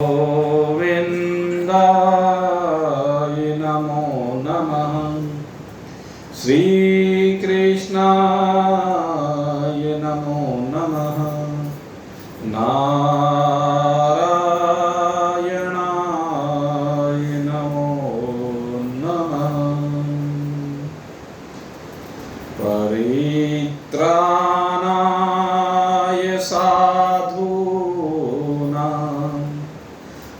गोविन्दाय नमो नमः। श्रीकृष्णाय नमो नमः। नारायणाय नमो नमः। परित्राणाय साधूनां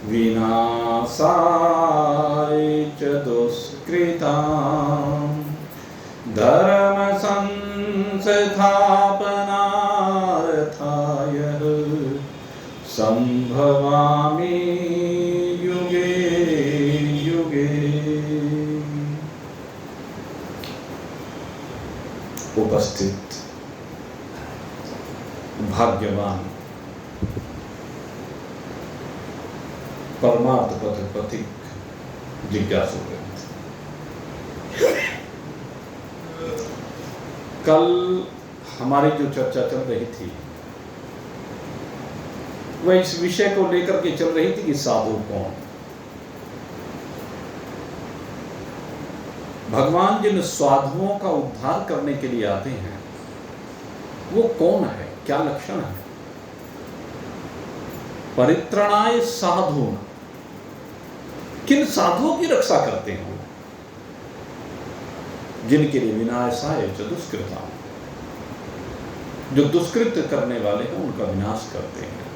विनाशाय च दुष्कृतां धर्म संस्थापनार्थाय संभवामि युगे युगे। उपस्थित भाग्यवान परमार्थ पथ पथिक जिज्ञासु। कल हमारी जो चर्चा चल रही थी वह इस विषय को लेकर के चल रही थी कि साधु कौन। भगवान जिन साधुओं का उद्धार करने के लिए आते हैं वो कौन है, क्या लक्षण है। परित्राणाय साधून, किन साधुओं की रक्षा करते हैं वो, जिनके लिए विनाशाय च दुष्कृता, जो दुष्कृत करने वाले हैं उनका विनाश करते हैं।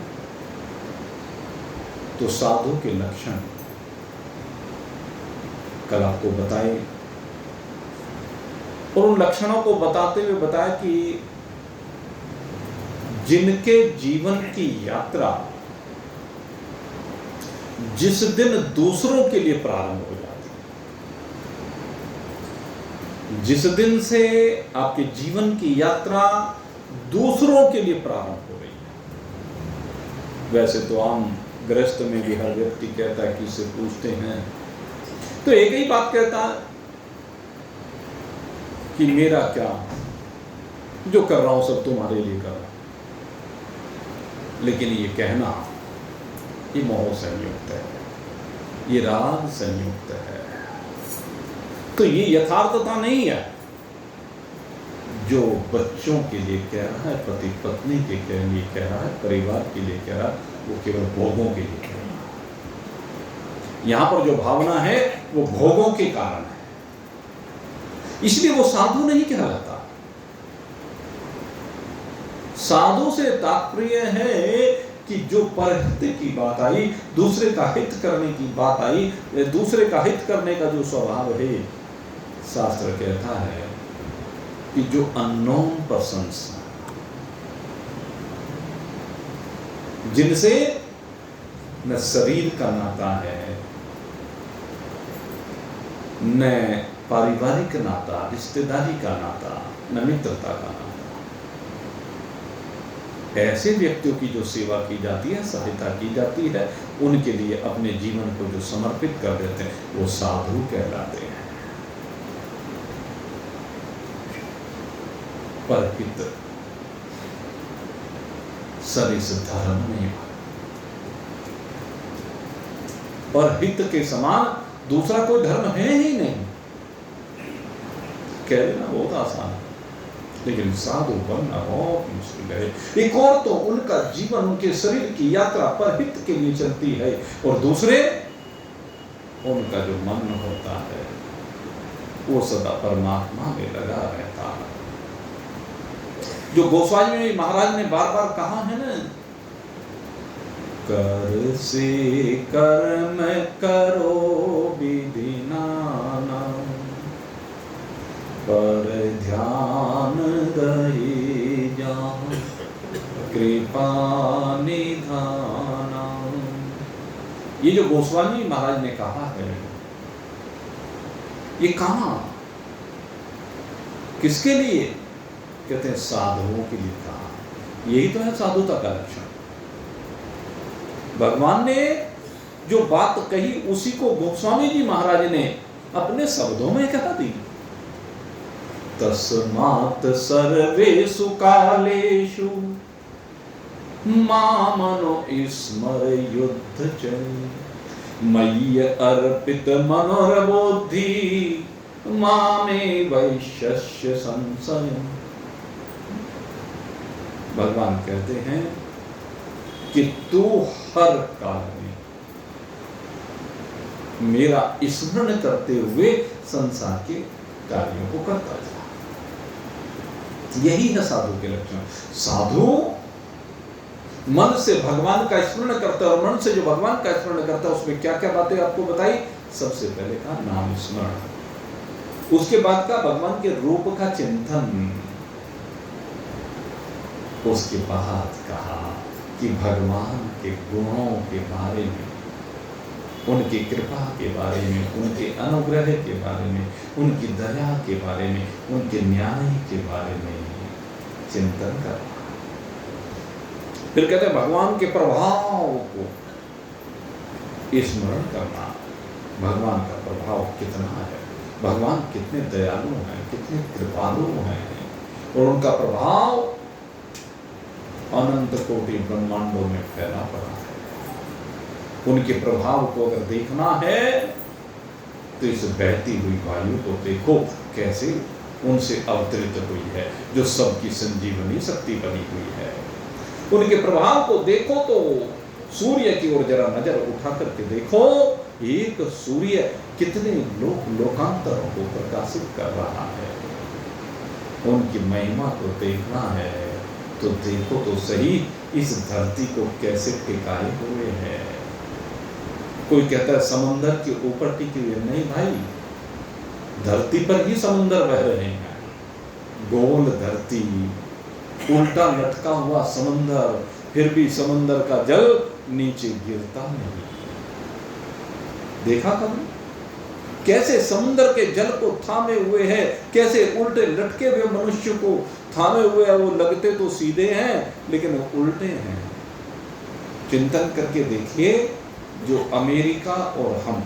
तो साधु के लक्षण कल आपको बताए और उन लक्षणों को बताते हुए बताया कि जिनके जीवन की यात्रा जिस दिन दूसरों के लिए प्रारंभ हो जाती है, जिस दिन से आपके जीवन की यात्रा दूसरों के लिए प्रारंभ हो रही है। वैसे तो आम गृहस्थ में भी हर व्यक्ति कहता है कि इससे पूछते हैं तो एक ही बात कहता है कि मेरा क्या, जो कर रहा हूं सब तुम्हारे लिए कर रहा हूं। लेकिन ये कहना ये मोह संयुक्त है, ये राग संयुक्त है। तो ये यथार्थता नहीं है। जो बच्चों के लिए कह रहा है, पति पत्नी के लिए कह रहा है, परिवार के लिए कह रहा है, वो केवल भोगों के लिए कह रहा है। यहां पर जो भावना है वो भोगों के कारण है, इसलिए वो साधु नहीं कहलाता। साधु से तात्पर्य है कि जो परहित की बात आई, दूसरे का हित करने की बात आई, दूसरे का हित करने का जो स्वभाव है, शास्त्र कहता है कि जो अननोन पर्सन्स, जिनसे न शरीर का नाता है, न पारिवारिक नाता, रिश्तेदारी का नाता, न मित्रता का नाता, ऐसे व्यक्तियों की जो सेवा की जाती है, सहायता की जाती है, उनके लिए अपने जीवन को जो समर्पित कर देते हैं वो साधु कहलाते हैं। परहित सरिस धर्म नहीं, परहित के समान दूसरा कोई धर्म है ही नहीं। कह देना बहुत आसान है, लेकिन साधु बनना बहुत मुश्किल है। एक और तो उनका जीवन, उनके शरीर की यात्रा परहित के लिए चलती है, और दूसरे उनका जो मन होता है वो सदा परमात्मा में लगा रहता है। जो गोस्वामी महाराज ने बार बार कहा है ना, कर से कर्म करो विधि नाना, पर ध्यान दही जान कृपा निधाना। ये जो गोस्वामी महाराज ने कहा है, ये कहां, किसके लिए? कहते हैं साधुओं के लिए कहा। यही तो है साधुता का लक्षण। भगवान ने जो बात कही उसी को गोस्वामी जी महाराज ने अपने शब्दों में कहा दी। तस्मात् सर्वेषु कालेषु मामनो स्मर युद्ध चय, मय्य अर्पित मनोरबुद्धि, मामे वैश्य संशय। भगवान कहते हैं कि तू हर काल में मेरा स्मरण करते हुए संसार के कार्यों को करता जा। यही है साधु के लक्षण। साधु मन से भगवान का स्मरण करता है, और मन से जो भगवान का स्मरण करता है उसमें क्या क्या बातें आपको बताई। सबसे पहले का नाम स्मरण, उसके बाद का भगवान के रूप का चिंतन, उसके बाद कहा कि भगवान के गुणों के बारे में, उनकी कृपा के बारे में, उनके अनुग्रह के बारे में, उनकी दया के बारे में, उनके न्याय के बारे में चिंतन करना। फिर कहते हैं भगवान के प्रभाव को स्मरण करना। भगवान का प्रभाव कितना है, भगवान कितने दयालु हैं, कितने कृपालु हैं, और उनका प्रभाव अनंत कोटि ब्रह्मांडों में फैला पड़ा है। उनके प्रभाव को अगर देखना है तो इस बहती हुई वायु को देखो, कैसे उनसे अवतरित हुई है, जो सबकी संजीवनी शक्ति बनी हुई है। उनके प्रभाव को देखो तो सूर्य की ओर जरा नजर उठा करके देखो, एक सूर्य कितने लोकांतरों को प्रकाशित कर रहा है। उनकी महिमा को देखना है तो देखो तो सही, इस धरती को कैसे टिकाए हुए हैं। कोई कहता है समंदर के ऊपर टिके हुए, नहीं भाई, धरती पर ही समंदर बह रहे हैं। गोल धरती, उल्टा लटका हुआ समंदर, फिर भी समंदर का जल नीचे गिरता नहीं। देखा कभी कैसे समुद्र के जल को थामे हुए है, कैसे उल्टे लटके हुए मनुष्य को थामे हुए है। वो लगते तो सीधे हैं लेकिन उल्टे हैं। चिंतन करके देखिए, जो अमेरिका और हम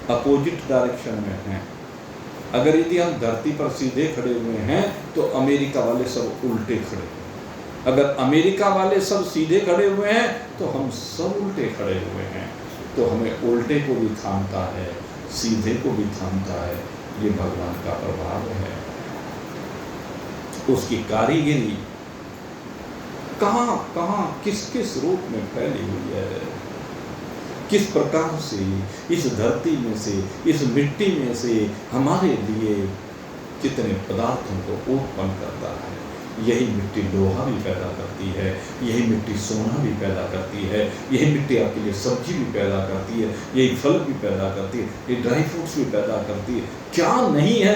अपोजिट डायरेक्शन में हैं, अगर यदि हम धरती पर सीधे खड़े हुए हैं तो अमेरिका वाले सब उल्टे खड़े हैं। अगर अमेरिका वाले सब सीधे खड़े हुए हैं तो हम सब उल्टे खड़े हुए हैं। तो हमें उल्टे को भी थामता है, सीधे को भी थामता है। ये भगवान का प्रभाव है, उसकी कारीगरी कहाँ कहाँ किस किस रूप में फैली हुई है। किस प्रकार से इस धरती में से, इस मिट्टी में से हमारे लिए कितने पदार्थों को उत्पन्न करता है। यही मिट्टी लोहा भी पैदा करती है, यही मिट्टी सोना भी पैदा करती है, यही मिट्टी आपके लिए सब्जी भी पैदा करती है, यही फल भी पैदा करती है, ये ड्राई फ्रूट्स भी पैदा करती है। क्या नहीं है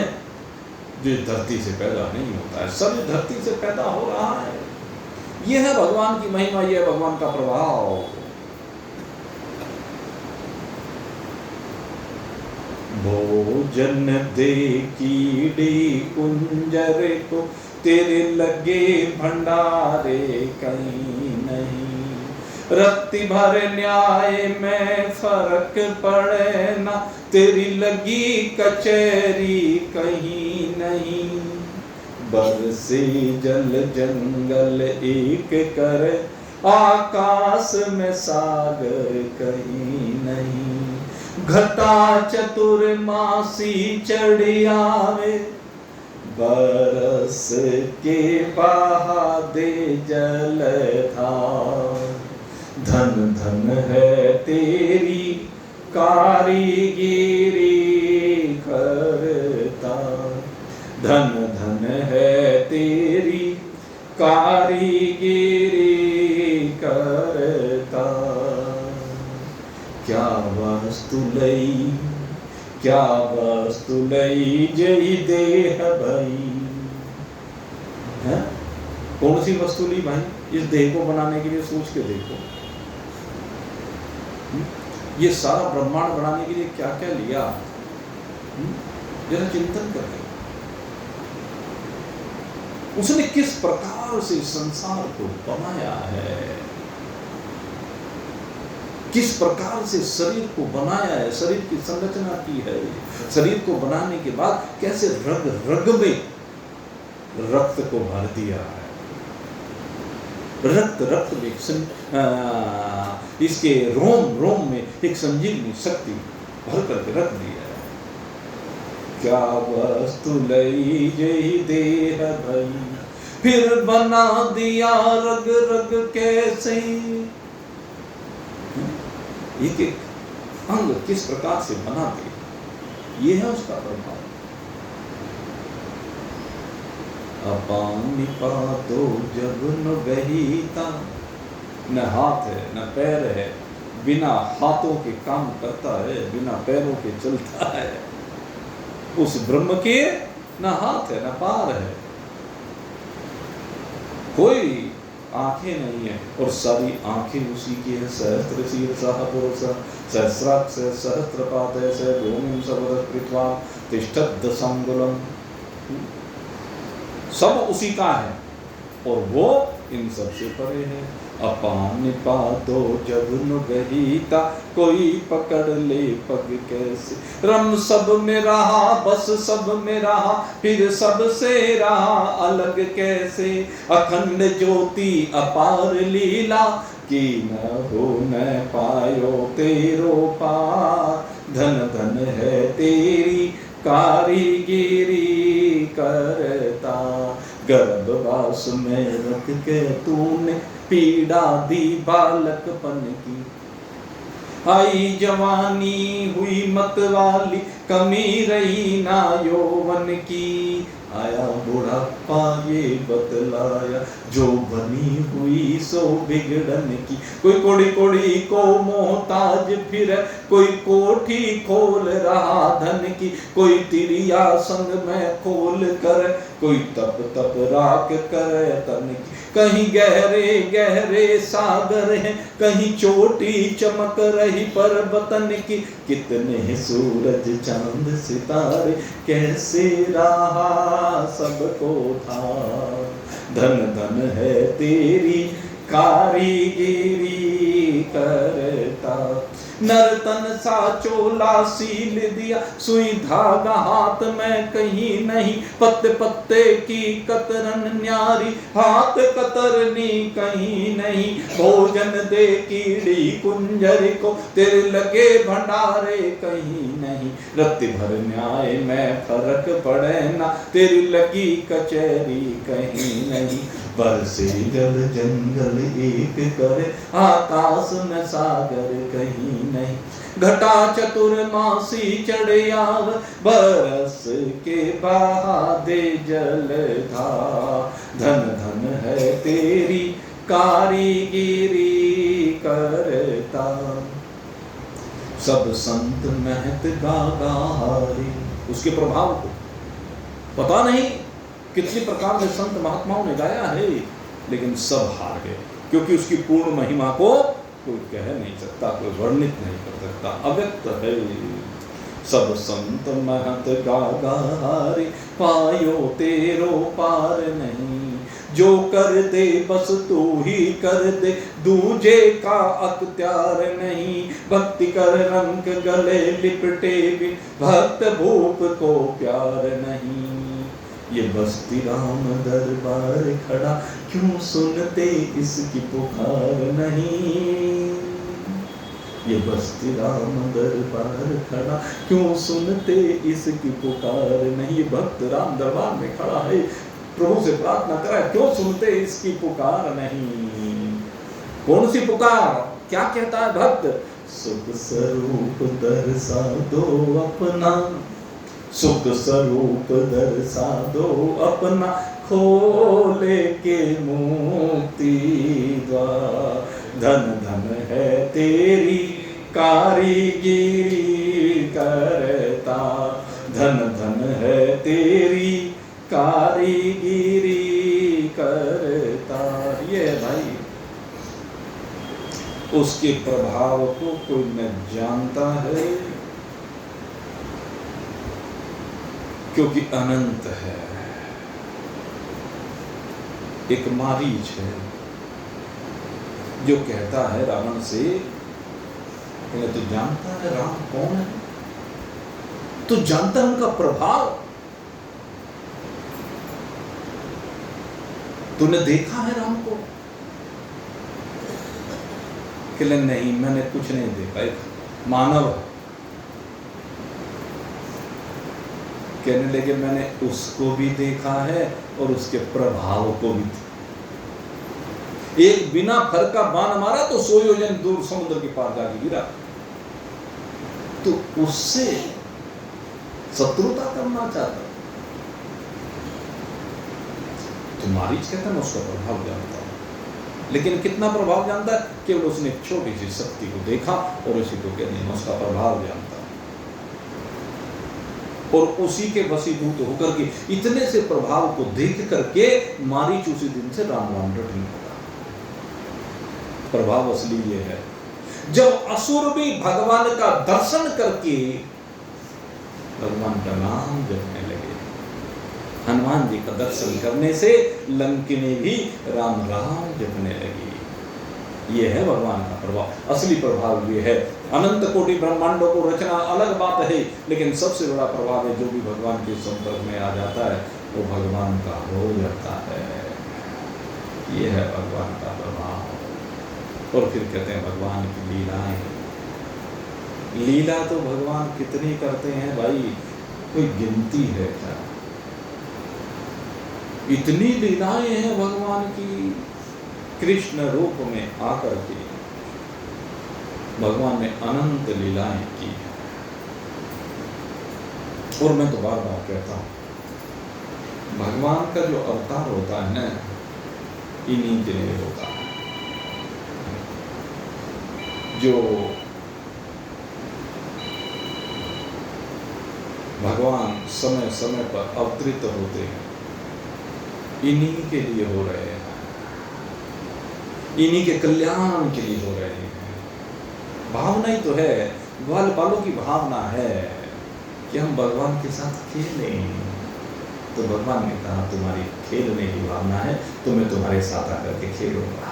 जो धरती से पैदा नहीं होता है, सब धरती से पैदा हो रहा है। यह है भगवान की महिमा, यह है भगवान का प्रभाव। भोजन दे कीड़े कुंजर को, तेरे लगे भंडारे कहीं नहीं। रत्ती भर न्याय में फर्क पड़े ना, तेरी लगी कचहरी कहीं नहीं। बरसे जल जंगल एक कर, आकाश में सागर कहीं नहीं। घटा चतुर्मासी चढ़ी आवे, बरस के बहा दे जलधार। धन धन है तेरी कारीगिरी करता, धन धन है तेरी कारीगिरी करता। क्या वस्तु लई, क्या वस्तु लई जई देह भई है। कौन सी वस्तु ली भाई? इस देह को बनाने के लिए सोच के देखो, ये सारा ब्रह्मांड बनाने के लिए क्या क्या लिया, जरा चिंतन करके। उसने किस प्रकार से संसार को बनाया है, किस प्रकार से शरीर को बनाया है, शरीर की संरचना की है। शरीर को बनाने के बाद कैसे रग रग में रक्त को भर दिया है, रक्त रक्त में इसके रोम रोम में एक संजीवनी शक्ति भर करके रख दी है। क्या वस्तु लई जही देह भई, फिर बना दिया रग रग कैसे। एक एक अंग किस प्रकार से बना दिया, ये है उसका प्रभाव। अपानी पातो जब न गहीता, न हाथ है न पैर है, बिना हाथों के काम करता है, बिना पैरों के चलता है। उस ब्रह्म के न हाथ है न पार है, कोई आंखें नहीं है और सारी आंखें उसी की है। सहस्त्र शीर्षः पुरुषः सहस्राक्ष सहस्त्रपादः स भूमिं सर्वतः कृत्वा तिष्ठत् दशांगुलम्। सब उसी का है और वो इन सब से परे है। अपान पादो जब न गहीता, कोई पकड़ ले पग कैसे। रम सब में रहा बस सब में रहा, फिर सब से रहा अलग कैसे। अखंड ज्योति अपार लीला, की न हो न पायो तेरो पार। धन धन है तेरी कारीगिरी करता, गर्भवास में रख के तूने पीड़ा दी बालकपन की। आई जवानी हुई मतवाली, कमी रही ना यौवन की। आया बुढ़ापा ये बतलाया, जो बनी हुई सो बिगड़न की। कोई कोड़ी कोड़ी को मोहताज फिर, कोई कोठी खोल रहा धन की। कोई तिरिया संग में खोल कर, कोई तप तप राख कर तन की। कहीं गहरे गहरे सागर हैं, कहीं चोटी चमक रही पर्वतन की। कितने सूरज चांद सितारे, कैसे रहा सबको था। धन धन है तेरी कारीगिरी करता। नर्तन सा चोला सील दिया, सुई धागा हाथ में कहीं नहीं। पत्ते पत्ते की कतरन न्यारी, हाथ कतरनी कहीं नहीं। भोजन दे कीड़ी कुंजर को, तेरे लगे भंडारे कहीं नहीं। रत्ती भर न्याय में फर्क पड़े ना, तेरी लगी कचहरी कहीं नहीं। बरसे जल जंगल एक करे, आकाश में सागर कहीं नहीं। घटा चतुर्मासी चढ़ आव, बरस के बहा दे जलधार। धन धन है तेरी कारीगिरी करता। सब संत महत गागारे, उसके प्रभाव को पता नहीं कितनी प्रकार से संत महात्माओं ने गाया है, लेकिन सब हार गए, क्योंकि उसकी पूर्ण महिमा को कोई कह नहीं सकता, कोई वर्णित नहीं कर सकता, अव्यक्त है। सब संत महत गागारे, पायो तेरो पार नहीं। जो कर दे बस तू ही कर दे, दूजे का अख्तियार नहीं। भक्ति कर रंग गले लिपटे बिन, भक्त भूप को प्यार नहीं। ये बस्ती राम दरबार खड़ा, क्यों सुनते इसकी पुकार नहीं। ये बस्ती राम दरबार खड़ा, क्यों सुनते इसकी पुकार नहीं। ये भक्त राम दरबार में खड़ा है, प्रभु से प्रार्थना करा, क्यों सुनते इसकी पुकार नहीं। कौन सी पुकार, क्या कहता है भक्त। सुख स्वरूप दर्शा दो अपना, सुख स्वरूप दर्शा दो अपना। खोले के मुक्ति द्वार। धन धन है तेरी कारीगिरी करता। धन धन है तेरी कारीगिरी करता। ये भाई उसके प्रभाव को कोई न जानता है, क्योंकि अनंत है। एक मारीच है जो कहता है रावण से, तू जानता है राम कौन है, तू जानता है उनका प्रभाव, तूने देखा है राम को, कहले नहीं, मैंने कुछ नहीं देखा, एक मानव है। कहने लगे मैंने उसको भी देखा है और उसके प्रभाव को भी। एक बिना फर का बाण मारा तो 100 योजन दूर समुद्र के पार जाके गिरा। तो उससे शत्रुता करना चाहता। तो मारीच कहता मैं उसका प्रभाव जानता हूं, लेकिन कितना प्रभाव जानता है? केवल उसने एक छोटी सी शक्ति को देखा और उसी को कहते हैं उसका प्रभाव जानता हूं। और उसी के वशीभूत होकर के इतने से प्रभाव को देख करके मारीच उसी दिन से राम राम रटने लगा। प्रभाव असली ये है, जब असुर भी भगवान का दर्शन करके भगवान का नाम जपने लगे। हनुमान जी का दर्शन करने से लंकिनी भी राम राम जपने लगी। ये है भगवान का प्रभाव। असली प्रभाव ये है। अनंत कोटि ब्रह्मांडों को रचना अलग बात है, लेकिन सबसे बड़ा प्रभाव है जो भी भगवान के संपर्क में आ जाता है वो भगवान का हो जाता है। ये है भगवान का प्रभाव। और फिर कहते हैं भगवान की लीलाएं। लीला तो भगवान कितनी करते हैं भाई, कोई गिनती है क्या? इतनी लीलाएं हैं भगवान की। कृष्ण रूप में आकर के भगवान ने अनंत लीलाएं की। और मैं तो बार बार कहता हूं, भगवान का जो अवतार होता है ना, इन्हीं के लिए होता है। जो भगवान समय समय पर अवतरित होते हैं, इन्हीं के लिए हो रहे हैं, इन्हीं के कल्याण के लिए हो रहे हैं। भावना ही तो है, ग्वाल बालों की भावना है कि हम भगवान के साथ खेलें। तो भगवान ने कहा तुम्हारी खेलने की भावना है तो मैं तुम्हारे साथ आकर के खेलूंगा।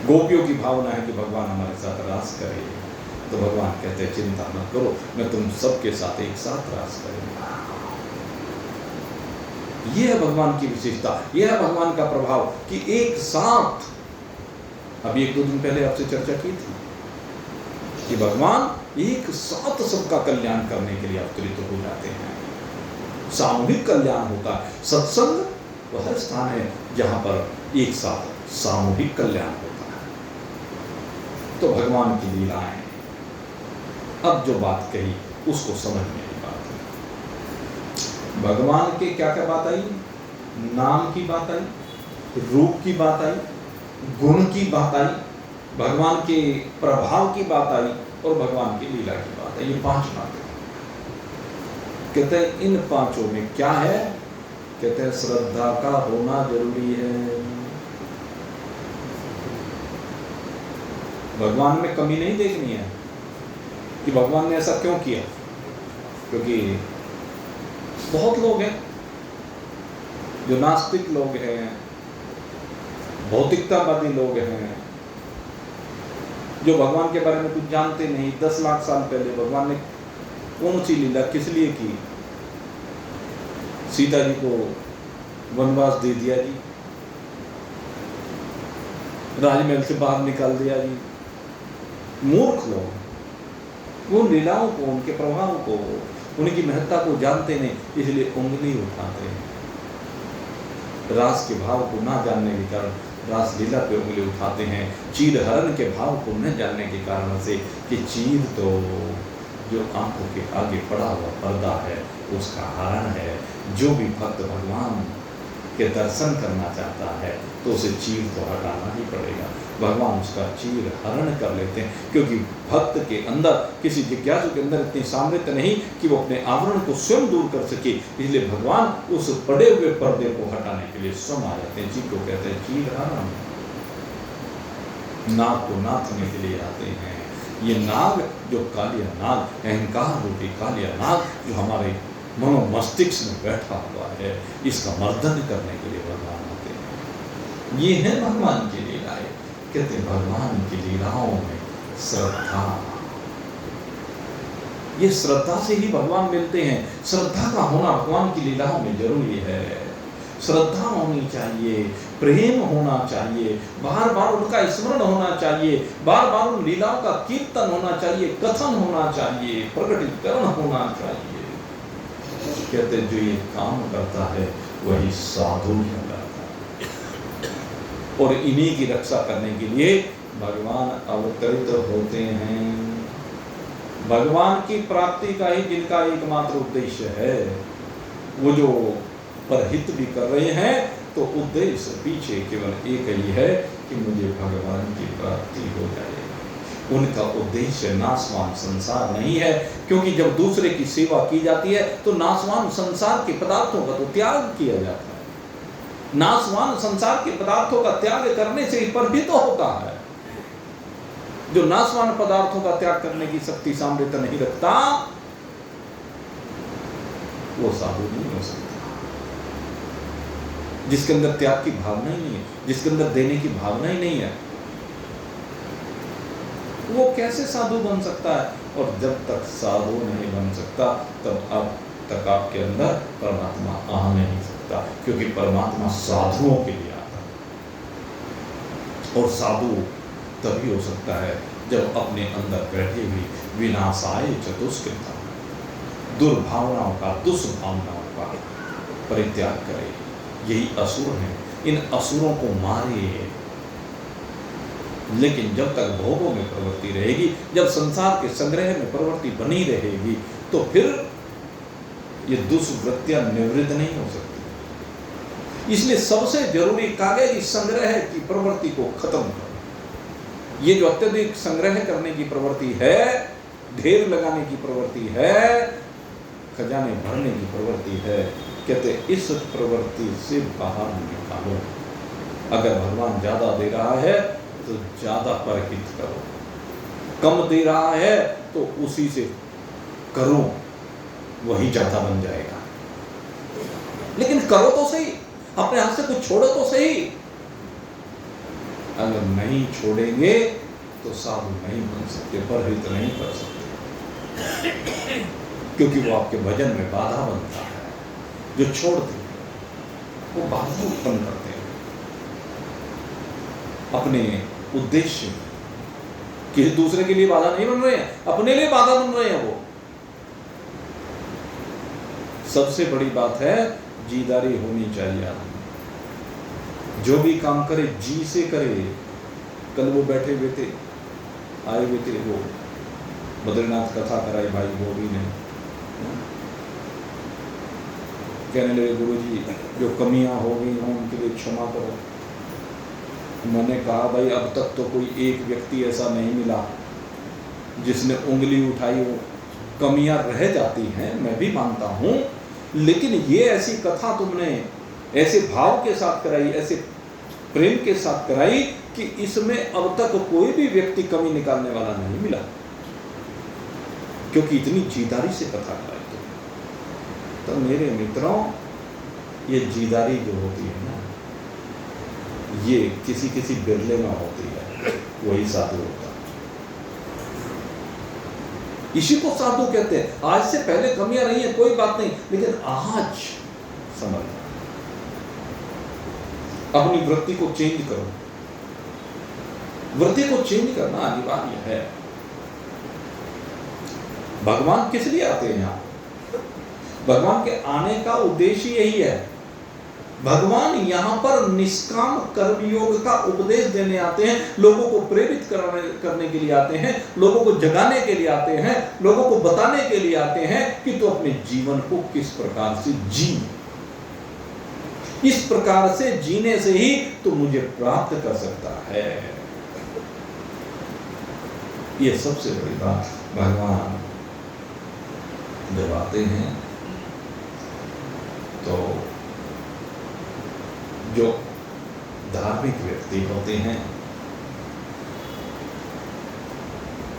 गोपियों की भावना है कि भगवान हमारे साथ रास करे, तो भगवान कहते हैं चिंता मत करो, मैं तुम सबके साथ एक साथ रास करूंगा। यह है भगवान की विशेषता, यह है भगवान का प्रभाव कि एक साथ। अभी 1-2 दिन पहले आपसे चर्चा की थी कि भगवान एक साथ सबका कल्याण करने के लिए अवतरित हो जाते हैं। सामूहिक कल्याण होता है। सत्संग वह स्थान है जहां पर एक साथ सामूहिक कल्याण होता है। तो भगवान की लीलाएं। अब जो बात कही उसको समझने की बात है। भगवान के क्या क्या बात आई? नाम की बात आई, रूप की बात आई, गुण की बात आई, भगवान के प्रभाव की बात आई और भगवान की लीला की बात आई। ये 5 बातें। कहते हैं इन 5 में क्या है? कहते हैं श्रद्धा का होना जरूरी है। भगवान में कमी नहीं देखनी है कि भगवान ने ऐसा क्यों किया, क्योंकि बहुत लोग हैं जो नास्तिक लोग हैं, भौतिकतावादी लोग हैं, जो भगवान के बारे में कुछ जानते नहीं। 10 लाख साल पहले भगवान ने कौन सी लीला किस लिए की? सीता जी को वनवास दे दिया जी, राजमहल से बाहर निकाल दिया जी। मूर्ख लोग उन लीलाओं को, उनके प्रभाव को, उनकी महत्ता को जानते नहीं, इसलिए उंगली उठाते हैं। रास के भाव को ना जानने के कारण रास लीला पे उंगली उठाते हैं। चीर हरण के भाव को न जानने के कारण से कि चीर तो जो आंखों के आगे पड़ा हुआ पर्दा है उसका हरण है। जो भी भक्त भगवान के दर्शन करना चाहता है तो उसे चीर तो हटाना ही पड़ेगा। भगवान उसका चीर हरण कर लेते हैं, क्योंकि भक्त के अंदर, किसी जिज्ञासु के अंदर इतनी सामर्थ्य नहीं कि वो अपने आवरण को स्वयं दूर कर सके, इसलिए भगवान उस पड़े हुए पर्दे को हटाने के लिए स्वयं आ जाते हैं। जी को कहते हैं चीर हरण। नाग को नाथने के लिए आते हैं। ये नाग जो कालिया नाग, अहंकार रूपी कालिया नाग जो हमारे मनोमस्तिष्क में बैठा हुआ है, इसका मर्दन करने के लिए भगवान आते हैं। ये है भगवान की लीलाएं। कहते हैं भगवान की लीलाओं में श्रद्धा। ये श्रद्धा से ही भगवान मिलते हैं। श्रद्धा का होना भगवान की लीलाओं में जरूरी है। श्रद्धा होनी चाहिए, प्रेम होना चाहिए, बार बार उनका स्मरण होना चाहिए, बार बार उन लीलाओं का कीर्तन होना चाहिए, कथन होना चाहिए, प्रकटीकरण होना चाहिए। कहते जो ये काम करता है वही साधु कहलाता है। और इन्हीं की रक्षा करने के लिए भगवान अवतरित होते हैं। भगवान की प्राप्ति का ही जिनका एकमात्र उद्देश्य है, वो जो परहित भी कर रहे हैं तो उद्देश्य पीछे केवल एक ही है कि मुझे भगवान की प्राप्ति हो जाए। उनका उद्देश्य नाशवान संसार नहीं है, क्योंकि जब दूसरे की सेवा की जाती है तो नाशवान संसार के पदार्थों का तो त्याग किया जाता है। नाशवान संसार के पदार्थों का त्याग करने से ही परहित होता है। जो नाशवान पदार्थों का त्याग करने की शक्ति सामर्थ्य नहीं रखता वो साधु नहीं हो सकता। जिसके अंदर त्याग की भावना ही नहीं है, जिसके अंदर देने की भावना ही नहीं है, वो कैसे साधु बन सकता है? और जब तक साधु नहीं बन सकता तब अब तक आपके अंदर परमात्मा आ नहीं सकता, क्योंकि परमात्मा साधुओं के लिए आता है। और साधु तभी हो सकता है जब अपने अंदर बैठे हुई विनाशाय चतुष्कृता दुर्भावनाओं का, दुष्भावनाओं का परित्याग करे। यही असुर हैं, इन असुरों को मारे। लेकिन जब तक भोगों में प्रवृत्ति रहेगी, जब संसार के संग्रह में प्रवृत्ति बनी रहेगी, तो फिर ये दुष्वृत्तियां निवृत्त नहीं हो सकती। इसलिए सबसे जरूरी कार्य इस संग्रह की प्रवृत्ति को खत्म करो। ये जो अत्यधिक संग्रह करने की प्रवृत्ति है, ढेर लगाने की प्रवृत्ति है, खजाने भरने की प्रवृत्ति है, कहते इस प्रवृत्ति से बाहर निकालो। अगर भगवान ज्यादा दे रहा है तो ज्यादा परहित करो, कम दे रहा है तो उसी से करो, वही ज्यादा बन जाएगा। लेकिन करो तो सही, अपने हाथ से कुछ छोड़ो तो सही। अगर नहीं छोड़ेंगे तो साधु नहीं बन सकते, परहित नहीं कर सकते, क्योंकि वो आपके भजन में बाधा बनता है। जो छोड़ते हैं वो बाधा उत्पन्न करते हैं अपने उद्देश्य, किसी दूसरे के लिए बाधा नहीं बन रहे हैं, अपने लिए बाधा बन रहे हैं। वो सबसे बड़ी बात है, जीदारी होनी चाहिए आदमी। जो भी काम करे जी से करे। कल वो बैठे हुए थे, आए हुए थे, वो बद्रीनाथ कथा कराई भाई, वो भी नहीं कहने लगे गुरुजी जो कमियां हो गई हों उनके लिए क्षमा करो। मैंने कहा भाई अब तक तो कोई एक व्यक्ति ऐसा नहीं मिला जिसने उंगली उठाई हो। कमियां रह जाती हैं, मैं भी मानता हूं, लेकिन ये ऐसी कथा तुमने ऐसे भाव के साथ कराई, ऐसे प्रेम के साथ कराई कि इसमें अब तक कोई भी व्यक्ति कमी निकालने वाला नहीं मिला, क्योंकि इतनी जीदारी से कथा कराई। तो मेरे मित्रों, ये जीदारी जो होती है ना, ये किसी किसी बिरले में होती है, वही साधु होता है। इसी को साधु कहते हैं। आज से पहले कमियां रही हैं, कोई बात नहीं, लेकिन आज समझना, अपनी वृत्ति को चेंज करो। वृत्ति को चेंज करना अनिवार्य है। भगवान किस लिए आते हैं यहाँ? भगवान के आने का उद्देश्य यही है। भगवान यहाँ पर निष्काम कर्मयोग का उपदेश देने आते हैं, लोगों को प्रेरित करने के लिए आते हैं, लोगों को जगाने के लिए आते हैं, लोगों को बताने के लिए आते हैं कि तो अपने जीवन को किस प्रकार से जी। इस प्रकार से जीने से ही तो मुझे प्राप्त कर सकता है। ये सबसे बड़ी बात। भगवान जब आते हैं तो जो धार्मिक व्यक्ति होते हैं,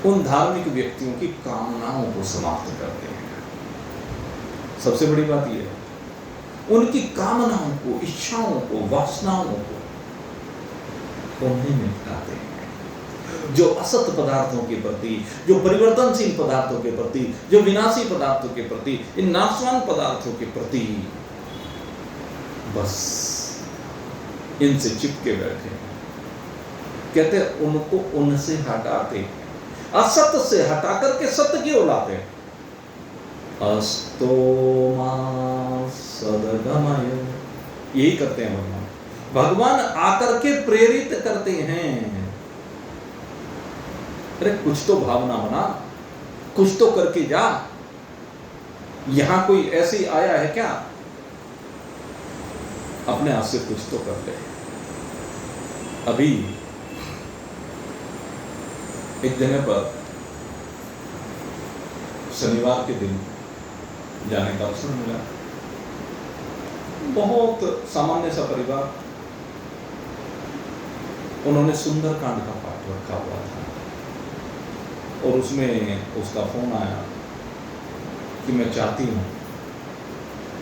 उन धार्मिक व्यक्तियों की कामनाओं को समाप्त करते हैं। सबसे बड़ी बात यह है, उनकी कामनाओं को, इच्छाओं को, वासनाओं को नहीं मिटाते हैं। जो असत पदार्थों के प्रति, जो परिवर्तनशील पदार्थों के प्रति, जो विनाशी पदार्थों के प्रति, इन नाशवान पदार्थों के प्रति बस इनसे चिपके बैठे हैं। कहते उनको उनसे हटाते, असत्य से हटा करके सत्य की ओर लाते। अस्तो मा सदगमय, यही करते हैं भगवान। भगवान आकर के प्रेरित करते हैं। अरे कुछ तो भावना बना, कुछ तो करके जा। यहां कोई ऐसे आया है क्या? अपने हाथ से कुछ तो कर ले। अभी एक जगह पर शनिवार के दिन जाने का अवसर मिला। बहुत सामान्य सा परिवार, उन्होंने सुंदरकांड का पाठ रखा हुआ था और उसमें उसका फोन आया कि मैं चाहती हूं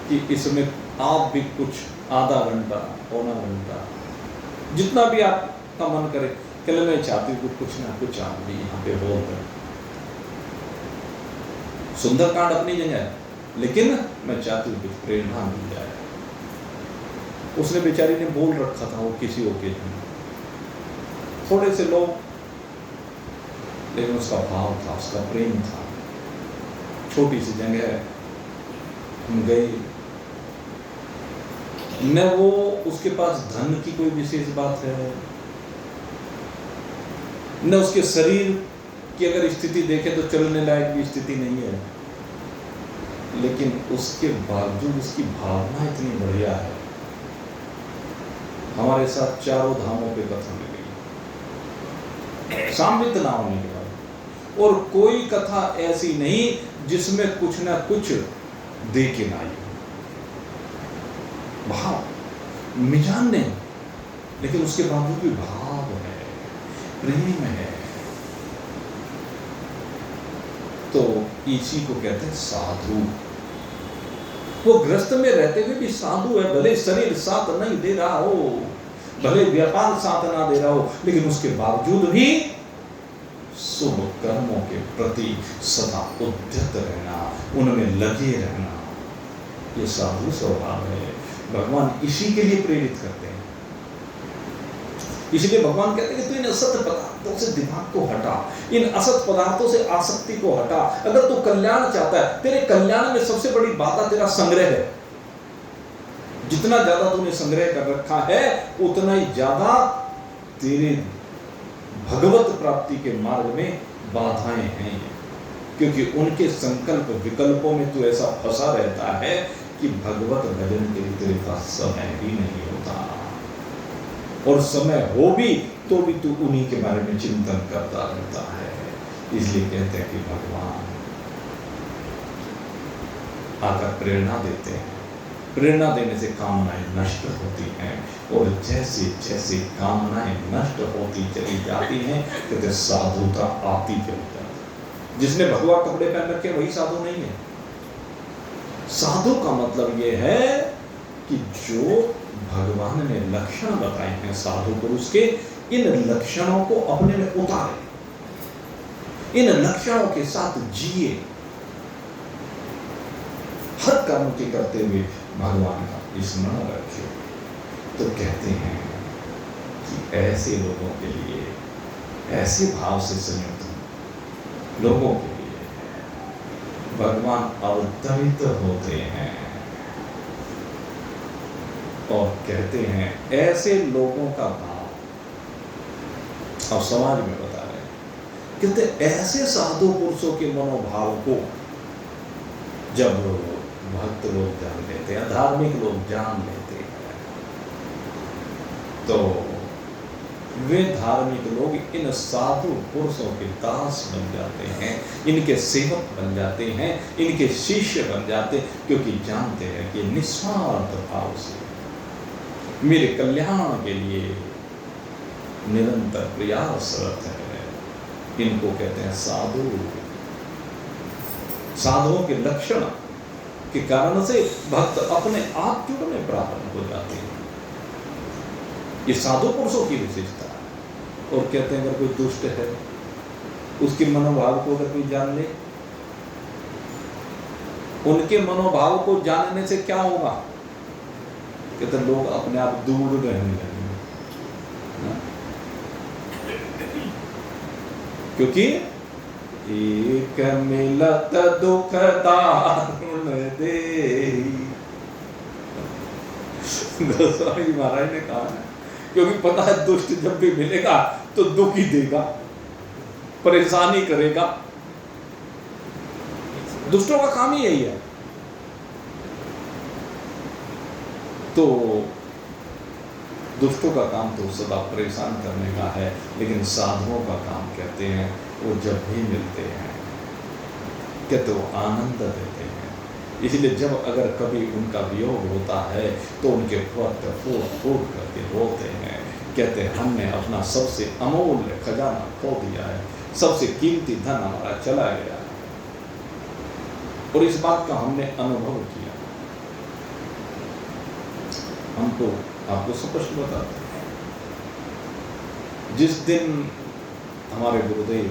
कि इसमें आप भी कुछ आधा घंटा, पौना घंटा, जितना भी आपका मन करे, कल मैं चाहती हूँ कुछ ना कुछ आप भी यहाँ पे बोल करें। सुंदरकांड अपनी जगह है, लेकिन मैं चाहती हूँ कुछ प्रेरणा मिल जाए। उसने बेचारी ने बोल रखा था वो किसी ओकेजन में, थोड़े से लोग, लेकिन उसका भाव था, उसका प्रेम था। छोटी सी जगह है, हम गए। न वो उसके पास धन की कोई विशेष बात है, न उसके शरीर की अगर स्थिति देखें तो चलने लायक भी स्थिति नहीं है, लेकिन उसके बावजूद उसकी भावना इतनी बढ़िया है। हमारे साथ चारों धामों पे कथा में गई, सामवित ना होने के बाद, और कोई कथा ऐसी नहीं जिसमें कुछ ना कुछ दे के ना आई। भाव मिजान नहीं, लेकिन उसके बावजूद भी भाव है, प्रेम है। तो इसी को कहते हैं साधु। वो ग्रस्त में रहते हुए भी साधु है, भले शरीर साथ नहीं दे रहा हो, भले व्यापार साथ ना दे रहा हो, लेकिन उसके बावजूद भी शुभ कर्मों के प्रति सदा उद्यत रहना, उनमें लगे रहना, ये साधु स्वभाव है। भगवान इसी के लिए प्रेरित करते हैं। इसलिए भगवान कहते हैं कि तू इन असत पदार्थों से दिमाग को हटा, इन असत पदार्थों से आसक्ति को हटा। अगर तू कल्याण चाहता है, तेरे कल्याण में सबसे बड़ी बात तेरा संग्रह है। जितना ज्यादा तूने संग्रह कर रखा है, उतना ही ज्यादा तेरे भगवत प्राप्ति के मार्ग में बाधाएं हैं, क्योंकि उनके संकल्प विकल्पों में तू ऐसा फंसा रहता है कि भगवत भजन के लिए तेरे पास समय ही नहीं होता, और समय हो भी तो भी तू उन्हीं के बारे में चिंतन करता रहता है। इसलिए कहते हैं कि भगवान आकर प्रेरणा देते हैं। प्रेरणा देने से कामनाएं नष्ट होती हैं, और जैसे जैसे कामनाएं नष्ट होती चली जाती हैं, कहते साधुता आती चली जाती है। जिसने भगवा कपड़े पहन रखे वही साधु नहीं है। साधु का मतलब यह है कि जो भगवान ने लक्षण बताए हैं साधु पुरुष के, इन लक्षणों को अपने में उतारे, इन लक्षणों के साथ जिए, हर कर्म के करते हुए भगवान का स्मरण रखे। तो कहते हैं कि ऐसे लोगों के लिए, ऐसे भाव से संयुक्त लोगों के लिए भगवान अवतरित होते हैं, और कहते हैं ऐसे लोगों का भाव, अब समाज में बता रहे हैं, कहते ऐसे साधु पुरुषों के मनोभाव को जब भक्त लोग जान लेते हैं, धार्मिक लोग जान लेते हैं, तो वे धार्मिक लोग इन साधु पुरुषों के दास बन जाते हैं, इनके सेवक बन जाते हैं, इनके शिष्य बन जाते हैं, क्योंकि जानते हैं कि निस्वार्थ भाव से मेरे कल्याण के लिए निरंतर प्रयासरत है। इनको कहते हैं साधु। साधुओं के लक्षण के कारण से भक्त अपने आप जुड़ने प्रारंभ हो जाते हैं। ये साधु पुरुषों की विशेषता है। और कहते हैं अगर कोई दुष्ट है, उसके मनोभाव को अगर कोई जान ले, उनके मनोभाव को जानने से क्या होगा? कहते लोग अपने आप दूर रहने लगे, क्योंकि एक मिलत दुख दारुण दे। गोस्वामी महाराज ने कहा है, क्योंकि पता है दुष्ट जब भी मिलेगा तो दुख ही देगा, परेशानी करेगा। दुष्टों का काम ही यही है। तो दुष्टों का काम तो सदा परेशान करने का है, लेकिन साधुओं का काम कहते हैं वो जब भी मिलते हैं कहते वो आनंद देते हैं। इसलिए जब अगर कभी उनका वियोग होता है तो उनके वक्त फूट फूट करके रोते हैं, कहते हैं हमने अपना सबसे अमूल्य खजाना खो दिया है, सबसे कीमती धन हमारा चला गया है, और इस बात का हमने अनुभव किया। हम तो आपको स्पष्ट बताते हैं, जिस दिन हमारे गुरुदेव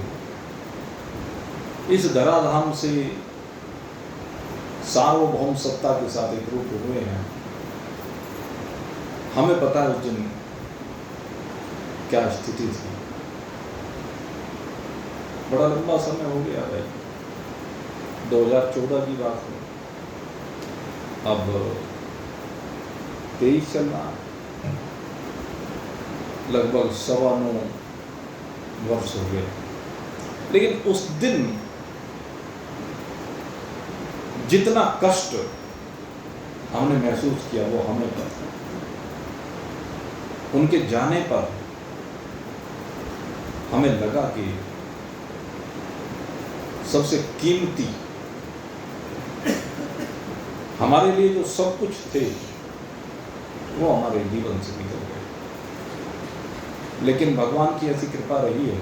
इस धराधाम से सार्वभौम सत्ता के साथ एक रूप हुए हैं, हमें पता है उस दिन क्या स्थिति थी। बड़ा लंबा समय हो गया भाई, 2014 की बात है, अब 23 चल रहा, लगभग 9.25 वर्ष हो गए। लेकिन उस दिन जितना कष्ट हमने महसूस किया वो हमें पता। उनके जाने पर हमें लगा कि सबसे कीमती हमारे लिए जो सब कुछ थे वो हमारे जीवन से निकल गए। लेकिन भगवान की ऐसी कृपा रही है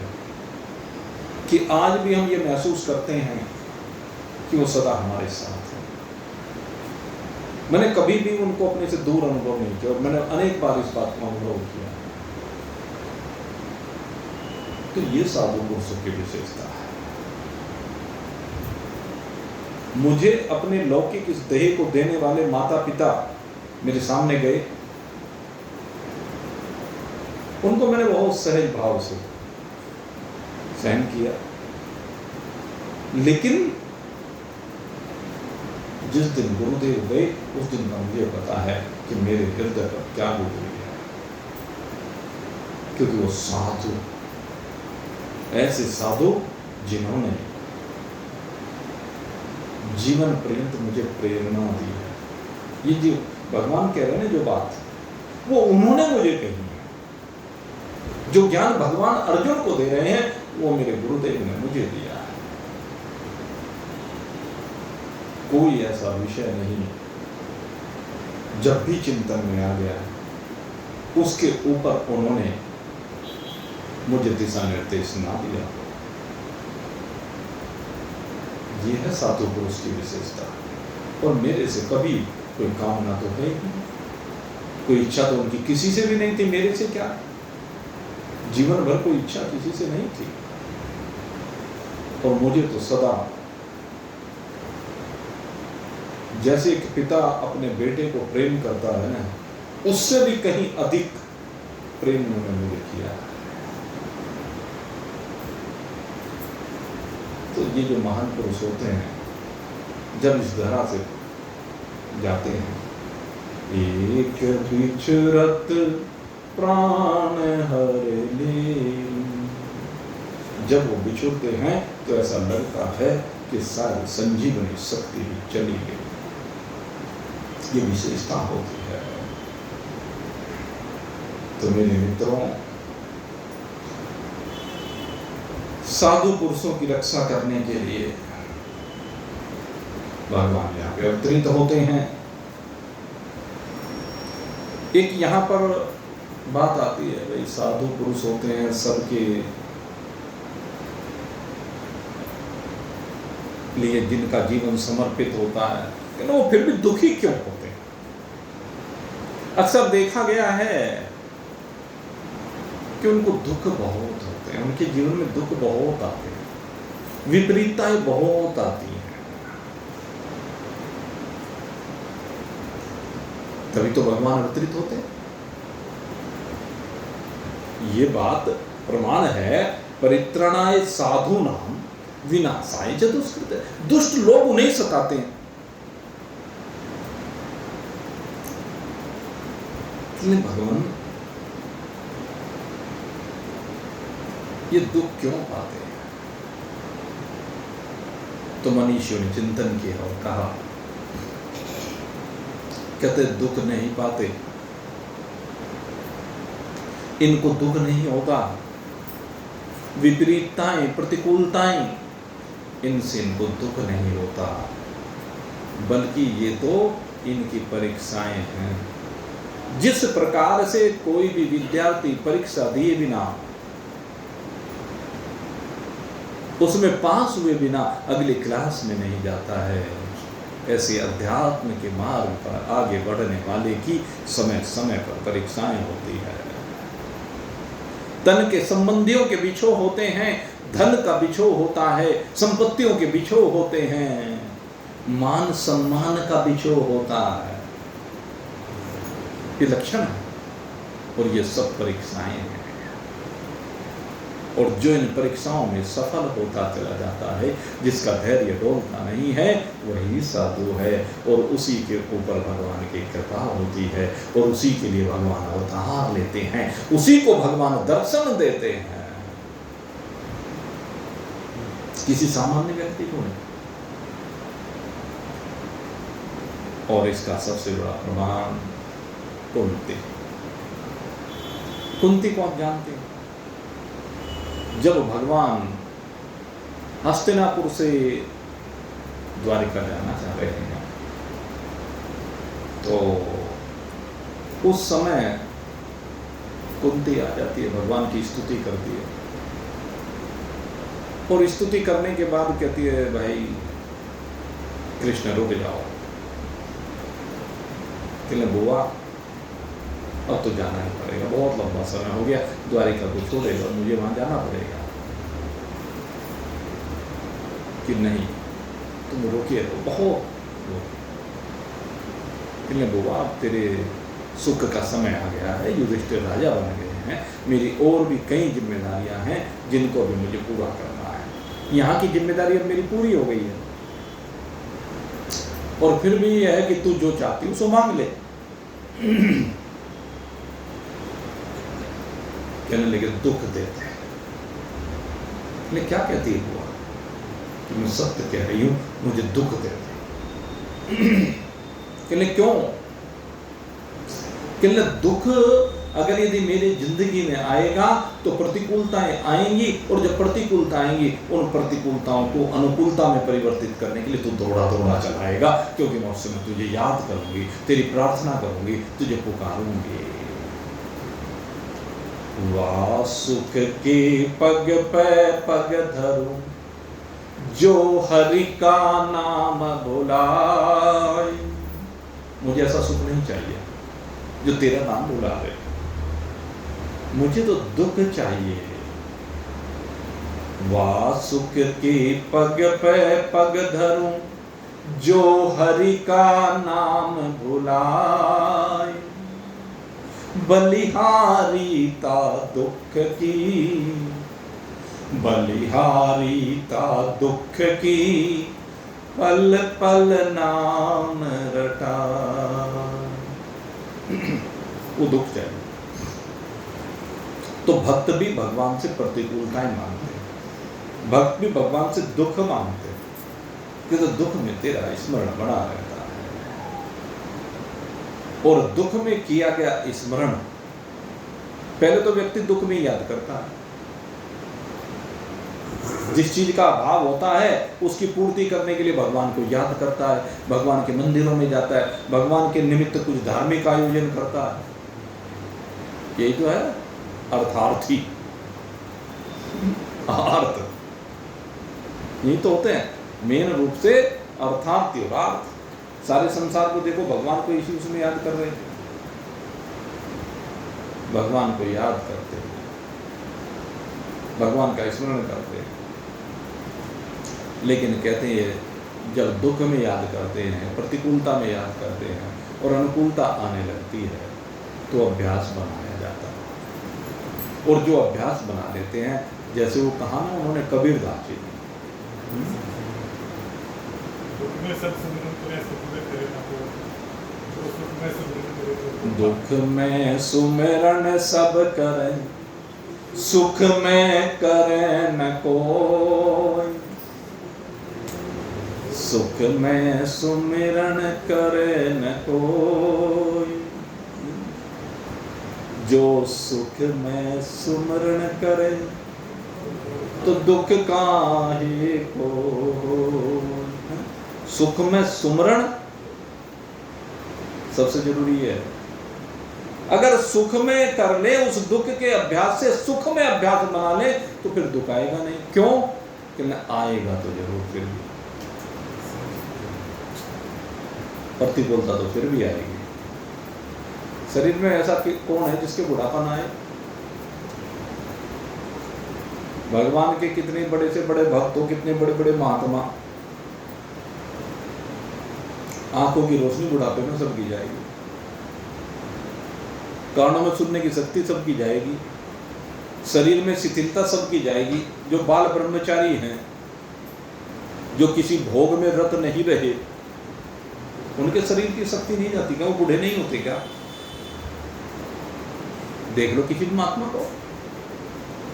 कि आज भी हम ये महसूस करते हैं कि वो सदा हमारे साथ है। मैंने कभी भी उनको अपने से दूर अनुभव नहीं किया, और मैंने अनेक बार इस बात का अनुभव किया। तो ये साधु पुरुषों की विशेषता है। मुझे अपने लौकिक इस देह को देने वाले माता पिता मेरे सामने गए, उनको मैंने बहुत सहज भाव से सहन किया, लेकिन जिस दिन गुरुदेव गए उस दिन का मुझे पता है कि मेरे हृदय पर क्या गुजरी है, क्योंकि वो साधु, ऐसे साधु जिन्होंने जीवन पर्यंत मुझे प्रेरणा दी है। ये जो भगवान कह रहे हैं जो बात, वो उन्होंने मुझे कही है। जो ज्ञान भगवान अर्जुन को दे रहे हैं वो मेरे गुरुदेव ने मुझे दिया है। कोई ऐसा विषय नहीं जब भी चिंतन में आ गया उसके ऊपर उन्होंने मुझे दिशा निर्देश ना दिया। ये है साधु पुरुष की विशेषता। और मेरे से कभी कोई कामना तो है ही नहीं, कोई इच्छा तो उनकी किसी से भी नहीं थी। मेरे से क्या, जीवन भर कोई इच्छा किसी से नहीं थी। और मुझे तो सदा, जैसे एक पिता अपने बेटे को प्रेम करता है ना, उससे भी कहीं अधिक प्रेम उन्होंने मुझे किया। तो ये जो महान पुरुष होते हैं जब इस धरा से जाते हैं, एक विचरत प्राण हर ले, जब वो बिछुड़ते हैं तो ऐसा लगता है कि सारी संजीवनी शक्ति भी चली गई। ये विशेषता होती है। तो मेरे मित्रों, साधु पुरुषों की रक्षा करने के लिए भगवान यहाँ पे अवतरित होते हैं। एक यहाँ पर बात आती है, भाई साधु पुरुष होते हैं सबके लिए जिनका जीवन समर्पित होता है, लेकिन वो फिर भी दुखी क्यों होते हैं? अक्सर देखा गया है कि उनको दुख बहुत होते हैं, उनके जीवन में दुख बहुत आते हैं, विपरीतताएं बहुत आती हैं। तभी तो भगवान अवतरित होते हैं। ये बात प्रमाण है। परित्राणाय साधूनां विनाशाय च दुष्कृत। दुष्ट लोग उन्हें सताते हैं। इसलिए भगवान ये दुख क्यों पाते हैं? तो मनीषियों ने चिंतन किया और कहा, कहते दुख नहीं पाते, इनको दुख नहीं होता, विपरीतताएं प्रतिकूलताएं, इनसे इनको दुख नहीं होता, बल्कि ये तो इनकी परीक्षाएं हैं। जिस प्रकार से कोई भी विद्यार्थी परीक्षा दिए बिना, उसमें पास हुए बिना अगली क्लास में नहीं जाता है, ऐसे अध्यात्म के मार्ग पर आगे बढ़ने वाले की समय समय पर परीक्षाएं होती है। तन के संबंधियों के बिछो होते हैं, धन का बिछो होता है, संपत्तियों के बिछो होते हैं, मान सम्मान का बिछो होता है। ये लक्षण है और ये सब परीक्षाएं हैं। और जो इन परीक्षाओं में सफल होता चला जाता है, जिसका धैर्य डोलता नहीं है, वही साधु है और उसी के ऊपर भगवान की कृपा होती है और उसी के लिए भगवान अवतार लेते हैं, उसी को भगवान दर्शन देते हैं, किसी सामान्य व्यक्ति को नहीं। और इसका सबसे बड़ा प्रमाण कुंती को आप जानते हैं। जब भगवान हस्तिनापुर से द्वारिका जाना चाह रहे हैं, तो उस समय कुंती आ जाती है, भगवान की स्तुति करती है और स्तुति करने के बाद कहती है, भाई कृष्ण रुक जाओ। कहने बुआ अब तो जाना ही पड़ेगा, बहुत लंबा समय हो गया, द्वारिका को छोड़ेगा, मुझे वहां जाना पड़ेगा। कि नहीं तुम रोकिए, बहुत रोकिए। बुआ अब तेरे सुख का समय आ गया है, युधिष्ठिर राजा बन गए हैं, मेरी और भी कई जिम्मेदारियां हैं जिनको भी मुझे पूरा करना है। यहाँ की जिम्मेदारी अब मेरी पूरी हो गई है और फिर भी यह है कि तू जो चाहती उसको मांग ले। कहने लगे दुख देते हैं। क्या कहती है बुआ कि मैं सत्य कह रही हूं, मुझे दुख देते। कहने क्यों? कहने दुख अगर यदि मेरी जिंदगी में आएगा तो प्रतिकूलताएं आएंगी और जब प्रतिकूलता आएंगी उन प्रतिकूलताओं को अनुकूलता में परिवर्तित करने के लिए तू दौड़ा दौड़ा चलाएगा, क्योंकि मैं उस समय तुझे याद करूंगी, तेरी प्रार्थना करूंगी, तुझे पुकारूंगी। वासुक के पग पे पग धरूं, जो हरि का नाम बुलाए। मुझे ऐसा सुख नहीं चाहिए जो तेरा नाम बुला रहे, मुझे तो दुख चाहिए। वासुक के पग पे पग धरूं, जो हरि का नाम बुलाए। बलिहारी ता दुख की, बलिहारी ता दुख की, पल पल नाम रटा। वो दुख चाहिए। तो भक्त भी भगवान से प्रतिकूलताएं मांगते हैं, भक्त भी भगवान से दुख मांगते हैं कि तो दुख में तेरा स्मरण बना रहता है। और दुख में किया गया स्मरण, पहले तो व्यक्ति दुख में याद करता है, जिस चीज का अभाव होता है उसकी पूर्ति करने के लिए भगवान को याद करता है, भगवान के मंदिरों में जाता है, भगवान के निमित्त कुछ धार्मिक आयोजन करता है। यही तो है अर्थार्थी, अर्थ यही तो होते हैं मेन रूप से, अर्थार्थी और अर्थ। सारे संसार को देखो, भगवान को इसी उसमें याद कर रहे हैं, भगवान को याद करते हैं, भगवान का स्मरण करते हैं। लेकिन कहते हैं जब दुख में याद करते हैं, प्रतिकूलता में याद करते हैं, और अनुकूलता आने लगती है तो अभ्यास बनाया जाता है। और जो अभ्यास बना लेते हैं, जैसे वो कहा ना उन्होंने कबीरदास जी, दुख में सुमिरन सब करें, सुख में करे न कोई, सुख में सुमिरन करे न कोई, जो सुख में सुमिरन करे तो दुख काहे को। सुख में सुमिरन सबसे जरूरी है। अगर सुख में कर ले, उस दुख के अभ्यास से सुख में अभ्यास बना ले, तो फिर दुख आएगा नहीं। क्यों? कि आएगा तो जरूर फिर भी, प्रतिकूलता तो फिर भी आएगी। शरीर में ऐसा कौन है जिसके बुढ़ापा ना आए? भगवान के कितने बड़े से बड़े भक्त हो, कितने बड़े बड़े महात्मा, आंखों की रोशनी बुढ़ापे में सबकी जाएगी, कानों में सुनने की शक्ति सबकी जाएगी, शरीर में शिथिलता सबकी जाएगी। जो बाल ब्रह्मचारी हैं, जो किसी भोग में रत नहीं रहे, उनके शरीर की शक्ति नहीं जाती क्या? वो बूढ़े नहीं होते क्या? देख लो किसी महात्मा को,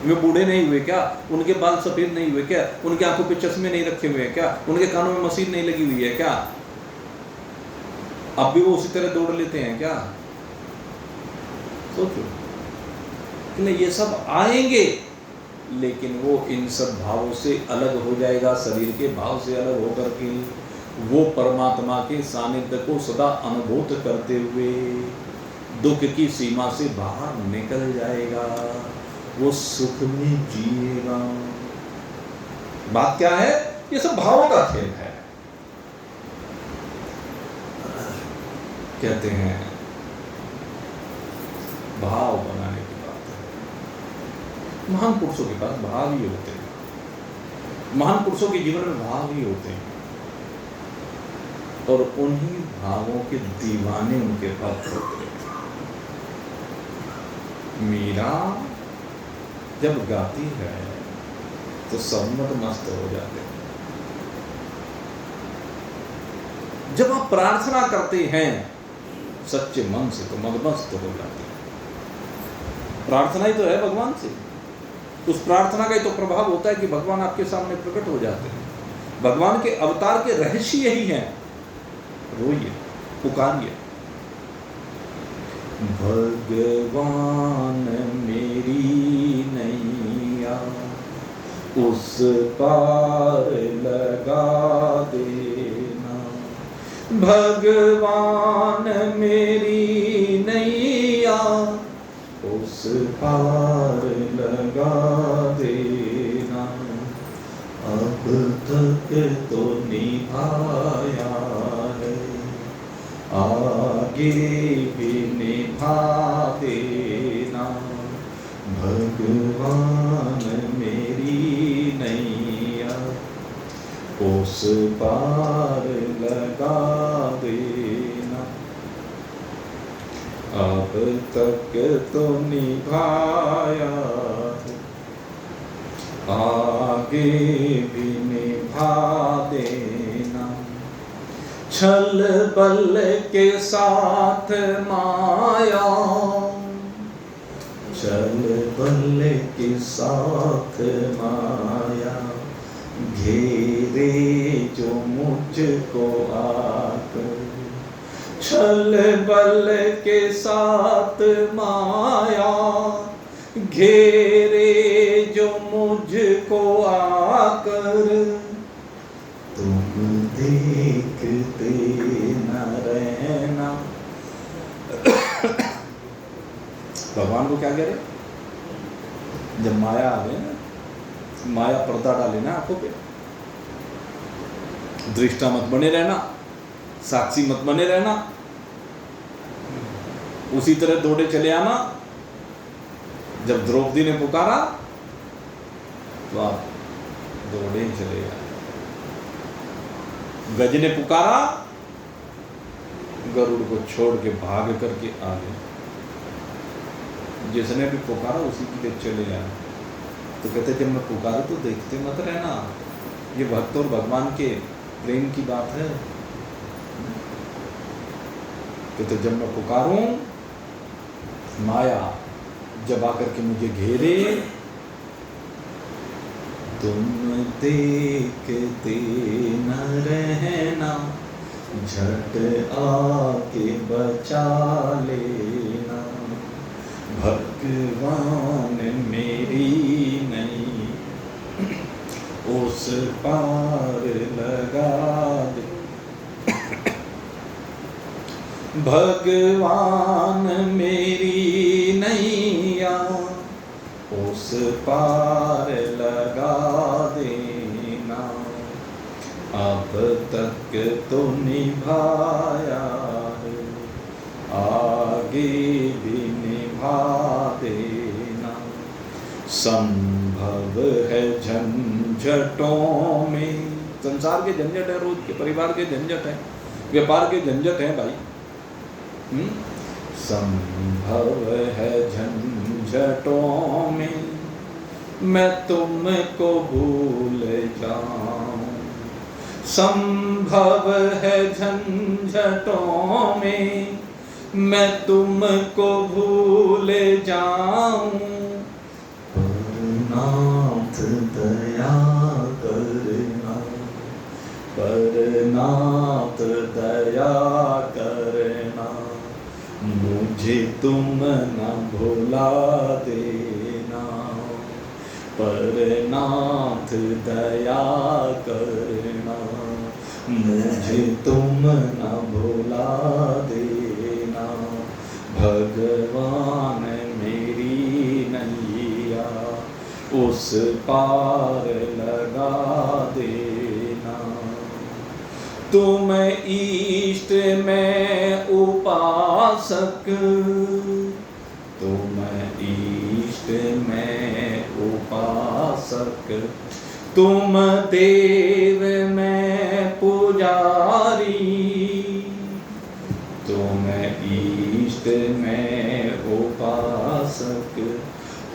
वे बूढ़े नहीं हुए क्या? उनके बाल सफेद नहीं हुए क्या? उनके आंखों पे चश्मे नहीं रखे हुए हैं क्या? उनके कानों में मशीन नहीं लगी हुई है क्या? अब भी वो उसी तरह दौड़ लेते हैं क्या? सोचो कि ये सब आएंगे, लेकिन वो इन सब भावों से अलग हो जाएगा, शरीर के भाव से अलग होकर के वो परमात्मा के सानिध्य को सदा अनुभूत करते हुए दुख की सीमा से बाहर निकल जाएगा, वो सुख में जिएगा। बात क्या है? ये सब भावों का खेल है। कहते हैं भाव बनाने की बात है। महान पुरुषों के पास भाव ही होते हैं, महान पुरुषों के जीवन में भाव ही होते हैं, और उन्हीं भावों के दीवाने उनके पास होते हैं। मीरा जब गाती है तो सब मस्त हो जाते हैं। जब आप प्रार्थना करते हैं सच्चे मन से तो मदमस्त हो जाते हैं। प्रार्थना ही तो है भगवान से, उस प्रार्थना का ही तो प्रभाव होता है कि भगवान आपके सामने प्रकट हो जाते हैं। भगवान के अवतार के रहस्य यही है। रोइए, पुकारिए, भगवान मेरी नैया उस पार लगा देना, भगवान मेरी नैया उस पार लगा देना, अब तक तो निभाया है, आगे भी निभा देना, भगवान मेरी नैया उस पार लगा देना, अब तक तो निभाया है, आगे भी निभा देना, छल बल के साथ माया, छल बल के साथ माया, घेरे जो मुझको आकर, छल बल के साथ माया, घेरे जो मुझको आकर, तुम देखते न रहना। भगवान को क्या कह रहे? जब माया आ गई ना, माया पर्दा डाले ना आंखों पे, दृष्टा मत बने रहना, साक्षी मत बने रहना, उसी तरह दौड़े चले आना। जब द्रौपदी ने पुकारा तो आप दौड़े चले आए। गज ने पुकारा, गरुड़ को छोड़ के भाग करके आ गए। जिसने भी पुकारा उसी की तरफ चले आए। तो कहते जब मैं पुकारूं तो देखते मत रहना, ये भक्त और भगवान के प्रेम की बात है। कहते जब मैं पुकारूं, माया जब आकर के मुझे घेरे, तुम देखते न रहना, झट आके बचा लेना। भगवान मेरी नहीं, उस पार लगा दे। भगवान मेरी नैया, उस पार लगा देना। अब तक तो निभाया है, आगे भी निभा देना। संभव है झंझटों में, संसार के झंझट है, रोज के परिवार के झंझट है, व्यापार के झंझट है भाई। संभव है झंझटों में मैं तुमको भूल जाऊं। संभव है झंझटों में मैं तुमको भूल जाऊं। नाथ दया करना, परनाथ दया करना, मुझे तुम न भुला देना। परनाथ दया करना, मुझे तुम न भुला देना। भगवान मेरी नैया, उस पार लगा देना। तुम इष्ट में उपासक, तुम इष्ट में उपासक, तुम देव में पुजारी। तुम इष्ट में उपासक,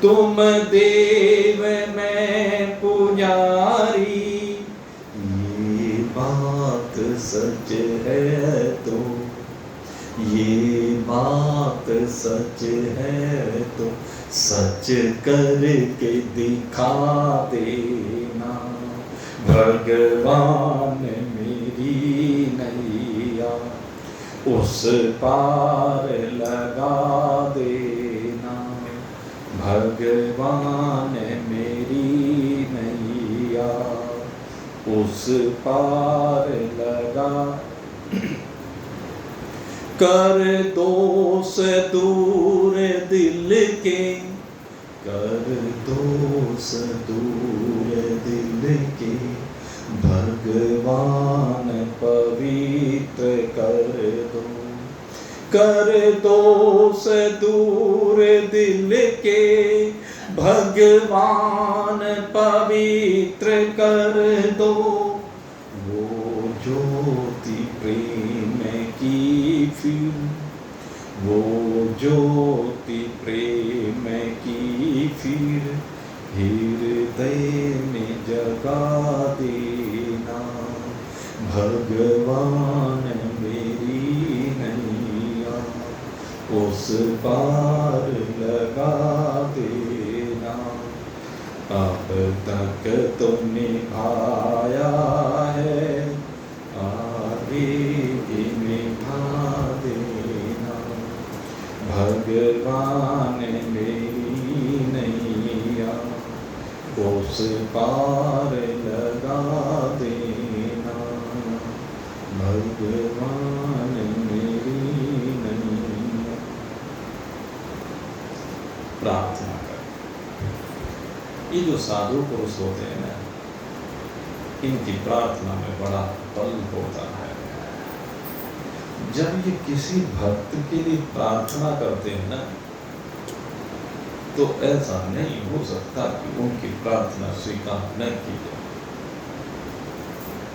तुम देव में पुजारी। ये बात सच है तो, ये बात सच है तो, सच करके दिखा देना। भगवान मेरी नैया, उस पार लगा देना। भगवान मेरी नैया, उस पार लगा। कर दोष दूर दिल के, कर दोष दूर दिल के, भगवान पवित्र कर दो। कर दोष दूर दिल के, भगवान पवित्र कर दो। वो ज्योति प्रेम की फिर, वो ज्योति प्रेम की फिर, हृदय में जगा देना। भगवान मेरी नैया, उस पार लगा देना। अब तक तो निभाया है, आगे भी निभा देना। भगवान मेरी नैया, उस पार लगा देना। भगवान मेरी नैया। प्रार्थना कर। ये जो साधु पुरुष होते हैं ना, इनकी प्रार्थना में बड़ा बल होता है। जब ये किसी भक्त के लिए प्रार्थना करते हैं ना, तो ऐसा नहीं हो सकता कि उनकी प्रार्थना स्वीकार न की जाए।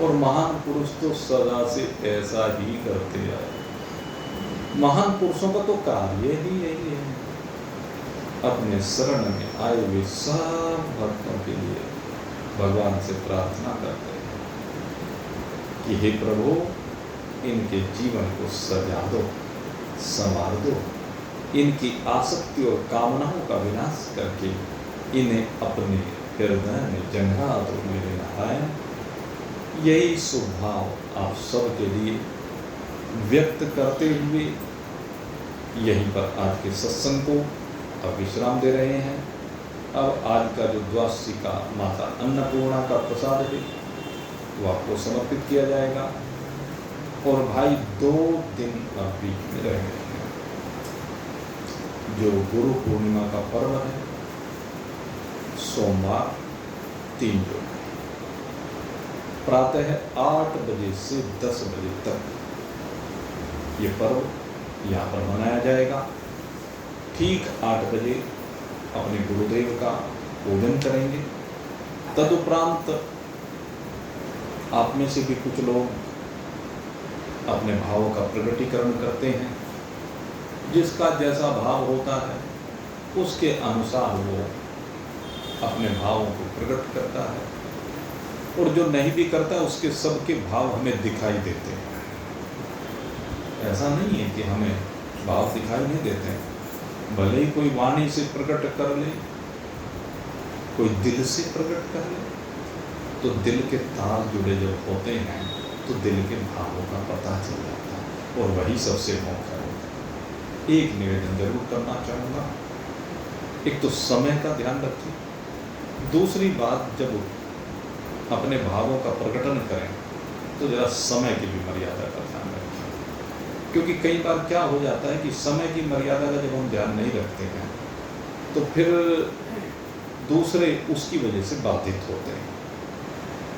और महान पुरुष तो सदा से ऐसा ही करते आए। महान पुरुषों का तो कार्य ही यही है, अपने शरण में आए हुए सब भक्तों के लिए भगवान से प्रार्थना करते हैं कि हे प्रभु, इनके जीवन को सजा दो, संवार दो, इनकी आसक्ति और कामनाओं का विनाश करके इन्हें अपने हृदय में जगह दो मेरे नारायण। यही स्वभाव आप सबके लिए व्यक्त करते हुए यहीं पर आज के सत्संग को अब विश्राम दे रहे हैं। अब आज का जो द्वादशी का माता अन्नपूर्णा का प्रसाद है वो आपको समर्पित किया जाएगा। और भाई 2 दिन अब बीच में रह गए हैं। जो गुरु पूर्णिमा का पर्व है सोमवार 3 जुलाई प्रातः 8 बजे से 10 बजे तक ये पर्व यहाँ पर मनाया जाएगा। ठीक 8 बजे अपने गुरुदेव का पूजन करेंगे। तदुपरांत आप में से भी कुछ लोग अपने भावों का प्रकटीकरण करते हैं। जिसका जैसा भाव होता है उसके अनुसार वो अपने भावों को प्रकट करता है, और जो नहीं भी करता उसके सबके भाव हमें दिखाई देते हैं। ऐसा नहीं है कि हमें भाव दिखाई नहीं देते हैं। भले ही कोई वाणी से प्रकट कर ले, कोई दिल से प्रकट कर ले, तो दिल के तार जुड़े जब होते हैं तो दिल के भावों का पता चल जाता है, और वही सबसे मुख्य होता है। एक निवेदन जरूर करना चाहूँगा, एक तो समय का ध्यान रखिए। दूसरी बात, जब अपने भावों का प्रकटन करें तो जरा समय की भी मर्यादा का ध्यान रखें, क्योंकि कई बार क्या हो जाता है कि समय की मर्यादा का जब हम ध्यान नहीं रखते हैं तो फिर दूसरे उसकी वजह से बाधित होते हैं।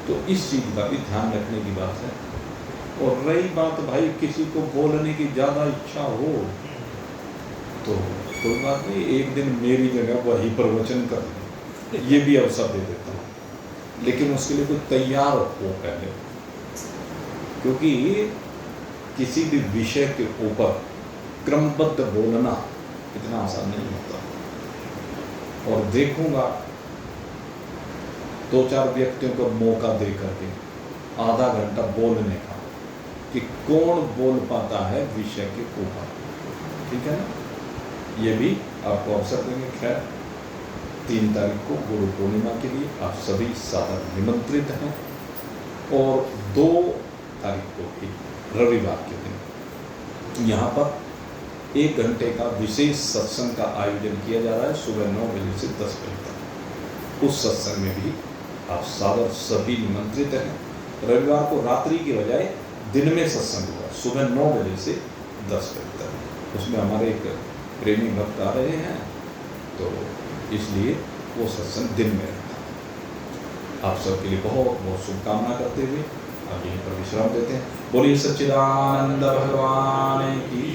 तो इस चीज़ का भी ध्यान रखने की बात है। और रही बात भाई किसी को बोलने की ज़्यादा इच्छा हो तो कोई बात नहीं, एक दिन मेरी जगह वही प्रवचन कर लें, ये भी अवसर दे देता हूँ, लेकिन उसके लिए कोई तैयार हो पहले, क्योंकि किसी भी विषय के ऊपर क्रमबद्ध बोलना इतना आसान नहीं होता। और देखूंगा 2-4 व्यक्तियों को मौका दे करके आधा घंटा बोलने का कि कौन बोल पाता है विषय के ऊपर, ठीक है ना। ये भी आपको अवसर देंगे। खैर 3 तारीख को गुरु पूर्णिमा के लिए आप सभी सादर निमंत्रित हैं, और 2 तारीख को भी रविवार के दिन यहाँ पर 1 घंटे का विशेष सत्संग का आयोजन किया जा रहा है, सुबह 9 बजे से 10 बजे तक। उस सत्संग में भी आप सादर सभी निमंत्रित हैं। रविवार को रात्रि की बजाय दिन में सत्संग होगा, सुबह 9 बजे से 10 बजे तक। उसमें हमारे एक प्रेमी भक्त आ रहे हैं, तो इसलिए वो सत्संग दिन में रहता है। आप सबके लिए बहुत बहुत शुभकामना करते हुए अब यहीं पर विश्राम देते हैं। बोलिए सच्चिदानंद भगवान की।